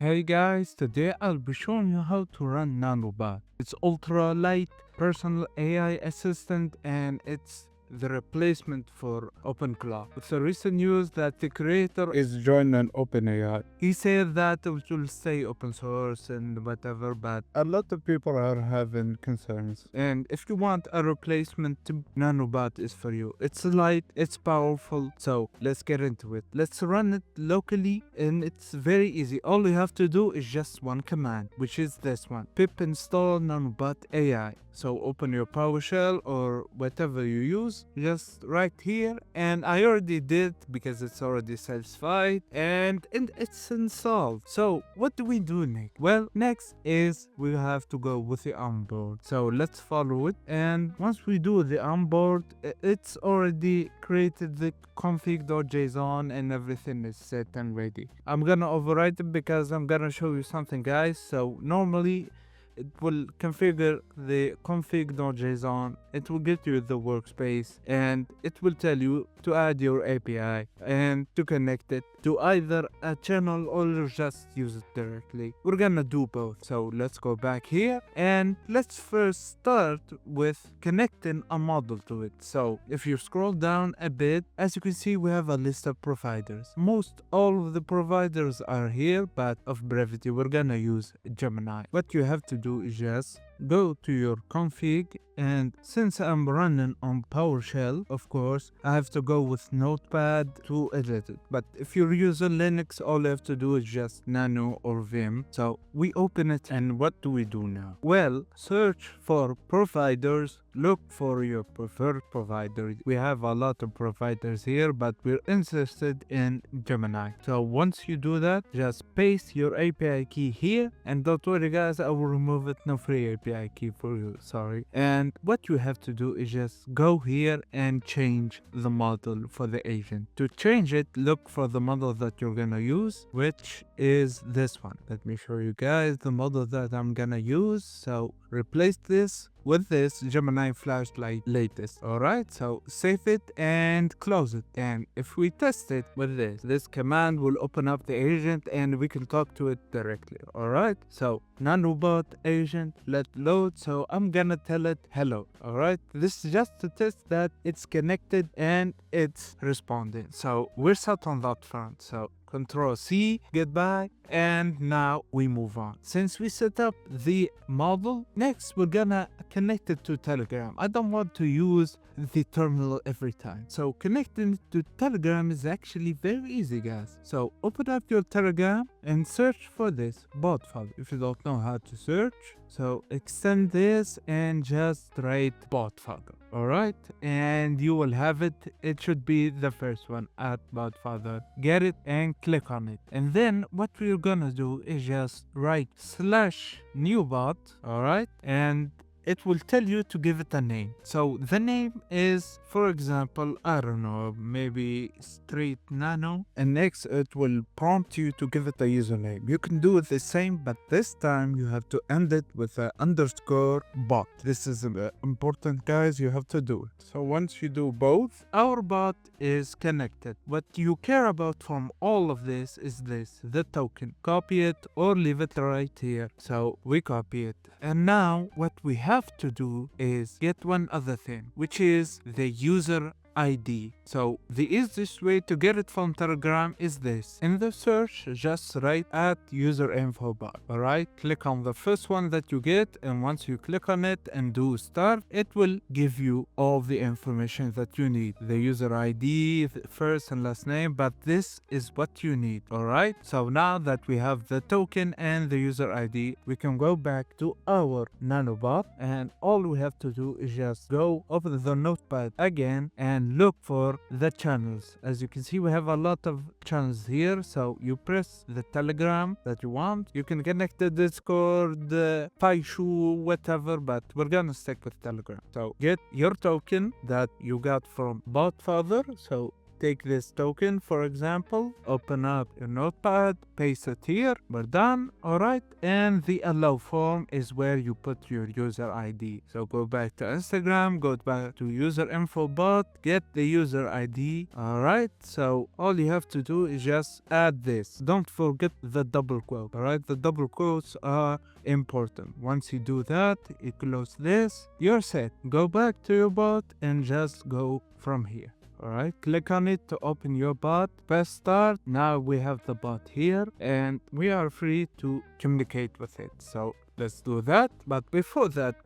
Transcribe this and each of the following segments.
Hey guys, today I'll be showing you how to run Nanobot. It's ultra light, personal AI assistant, and it's the replacement for OpenClaw. With the recent news that the creator is joining OpenAI. He said that it will stay open source and whatever, but a lot of people are having concerns. And if you want a replacement to Nanobot is for you. It's light, it's powerful, so let's get into it. Let's run it locally and it's very easy. All you have to do is just one command, which is this one. Pip install Nanobot AI. So open your PowerShell or whatever you use, just right here. And I already did because it's already satisfied and it's installed. So what do we do next? Well, next is we have to go with the onboard. So let's follow it. And once we do the onboard, it's already created the config.json and everything is set and ready. I'm gonna overwrite it because I'm gonna show you something, guys. So normally it will configure the config.json, it will get you the workspace, and it will tell you to add your API and to connect it to either a channel or just use it directly. We're gonna do both. So let's go back here and let's first start with connecting a model to it. So if you scroll down a bit, as you can see, we have a list of providers. Most all of the providers are here, but of brevity, we're gonna use Gemini. What you have to do is just go to your config, and since I'm running on PowerShell, of course, I have to go with Notepad to edit it. But if you're using Linux, all you have to do is just Nano or Vim. So we open it, and what do we do now? Well, search for providers, look for your preferred provider. We have a lot of providers here, but we're interested in Gemini. So once you do that, just paste your API key here, and don't worry guys, I will remove it, no free API key for you, sorry. And what you have to do is just go here and change the model for the agent. To change it, look for the model that you're gonna use, which is this one. Let me show you guys the model that I'm gonna use. So replace this with this Gemini Flashlight latest. Alright, so save it and close it. And if we test it with this command will open up the agent and we can talk to it directly. Alright, so Nanobot agent, let load. So I'm gonna tell it hello. Alright, this is just to test that it's connected and it's responding. So we're set on that front. So Control C, goodbye, and now we move on. Since we set up the model, next we're gonna connect it to Telegram. I don't want to use the terminal every time. So connecting it to Telegram is actually very easy, guys. So open up your Telegram and search for this bot file. If you don't know how to search, so extend this and just write bot file. Alright, and you will have it. It should be the first one at Godfather. Get it and click on it. And then what we're gonna do is just write /newbot, alright, and it will tell you to give it a name. So the name is, for example, I don't know, maybe Street Nano. And next it will prompt you to give it a username. You can do it the same, but this time you have to end it with an underscore bot. This is important, guys. You have to do it. So once you do both, our bot is connected. What you care about from all of this is this, the token. Copy it or leave it right here. So we copy it. And now what we have to do is get one other thing, which is the user ID. So the easiest way to get it from Telegram is this. In the search, just write at user info bot. Alright, click on the first one that you get, and once you click on it and do start, it will give you all the information that you need. The user ID, the first and last name, but this is what you need. Alright, so now that we have the token and the user ID, we can go back to our Nanobot, and all we have to do is just go over the notepad again and look for the channels. As you can see, we have a lot of channels here. So you press the Telegram that you want. You can connect the Discord, the Paishu, whatever, but we're gonna stick with Telegram. So get your token that you got from Botfather. So take this token, for example, open up your notepad, paste it here, we're done, alright, and the allow form is where you put your user ID. So go back to Instagram, go back to user info bot, get the user ID, alright, so all you have to do is just add this. Don't forget the double quote, alright, the double quotes are important. Once you do that, you close this, you're set. Go back to your bot and just go from here. Alright, click on it to open your bot, press start. Now we have the bot here and we are free to communicate with it. So let's do that. But before that,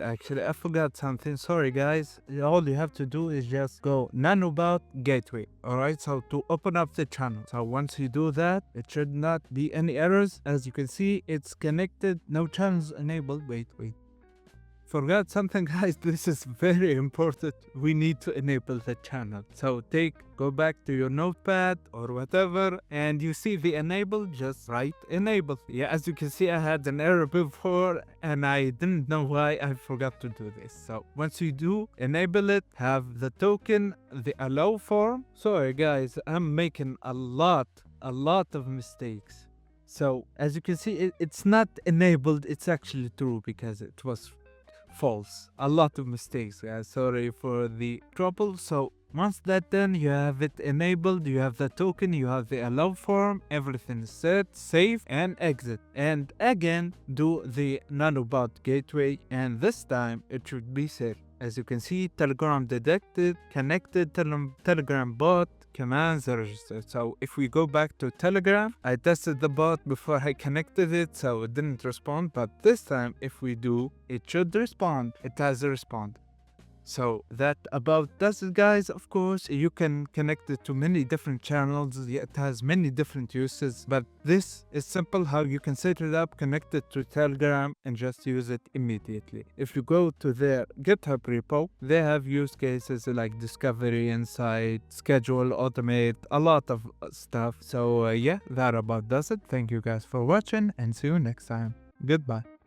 actually, I forgot something. Sorry guys. All you have to do is just go Nanobot gateway. Alright, so to open up the channel. So once you do that, it should not be any errors. As you can see, it's connected. No channels enabled. Wait. Forgot something guys, this is very important. We need to enable the channel. So go back to your notepad or whatever and you see the enable, just write enable. Yeah, as you can see I had an error before and I didn't know why I forgot to do this. So once you do enable it, have the token, the allow form. Sorry guys, I'm making a lot of mistakes. So as you can see, it's not enabled, it's actually true because it was false. A lot of mistakes, guys. Sorry for the trouble. So once that done, you have it enabled, you have the token, you have the allow form, everything is set, save and exit. And again, do the Nanobot gateway and this time it should be set. As you can see, Telegram detected, connected Telegram bot, commands are registered. So if we go back to Telegram, I tested the bot before I connected it, so it didn't respond. But this time, if we do, it should respond. It has responded. So that about does it, guys. Of course, you can connect it to many different channels. It has many different uses, but this is simple how you can set it up, connect it to Telegram and just use it immediately. If you go to their GitHub repo, they have use cases like discovery, insight, schedule, automate, a lot of stuff. So yeah, that about does it. Thank you guys for watching and see you next time. Goodbye.